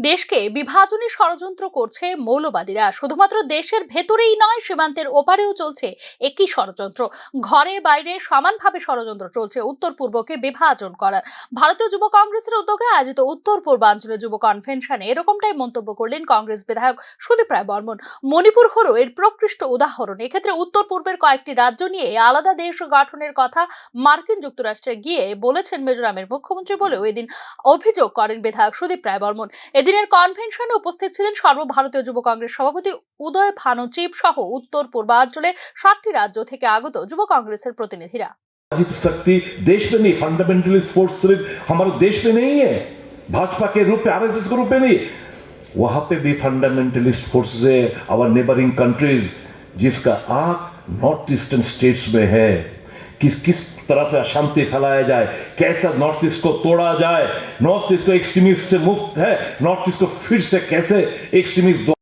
দেশকে বিভাজনের ষড়যন্ত্র করছে মৌলবাদীরা। শুধুমাত্র দেশের ভেতরেই নয়, সীমান্তের ওপারেও চলছে একই ষড়যন্ত্র। ঘরে বাইরে সমানভাবে ষড়যন্ত্র চলছে উত্তর পূর্বকে বিভাজন করার। ভারতীয় যুব কংগ্রেসের উদ্যোগে আয়োজিত উত্তর পূর্বাঞ্চলের যুব কনভেনশনে এরকমটাই মন্তব্য করলেন কংগ্রেস বিধায়ক সুদীপ রায় বর্মন। মণিপুর হলো এর প্রকৃষ্ট উদাহরণ। এক্ষেত্রে উত্তর পূর্বের কয়েকটি রাজ্য নিয়ে আলাদা দেশ গঠনের কথা মার্কিন যুক্তরাষ্ট্রে গিয়ে বলেছেন মিজোরামের মুখ্যমন্ত্রী বলেও এদিন অভিযোগ করেন বিধায়ক সুদীপ রায় বর্মন। এদিনের কনভেনশনে উপস্থিত ছিলেন সর্বভারতীয় যুব কংগ্রেস সভাপতি উদয় ভানু চিপ সহ উত্তর পূর্বাঞ্চলের 7টি রাজ্য থেকে আগত যুব কংগ্রেসের প্রতিনিধিরা। शक्ति देश में नहीं, फंडामेंटलिस्ट फोर्स सिर्फ हमारे देश में नहीं है, भाजपा के रूप में, आरएसएस के रूप में नहीं, वहां पे भी फंडामेंटलिस्ट फोर्सेस है, आवर नेबरिंग कंट्रीज, जिसका आग नॉर्थ ईस्टर्न स्टेट्स में है। किस तरह से अशांति फैलाया जाए, कैसे नॉर्थ ईस्ट को तोड़ा जाए, नॉर्थ ईस्ट को एक्सट्रीमिस्ट से मुक्त है, नॉर्थ ईस्ट को फिर से कैसे एक्सट्रीमिस्ट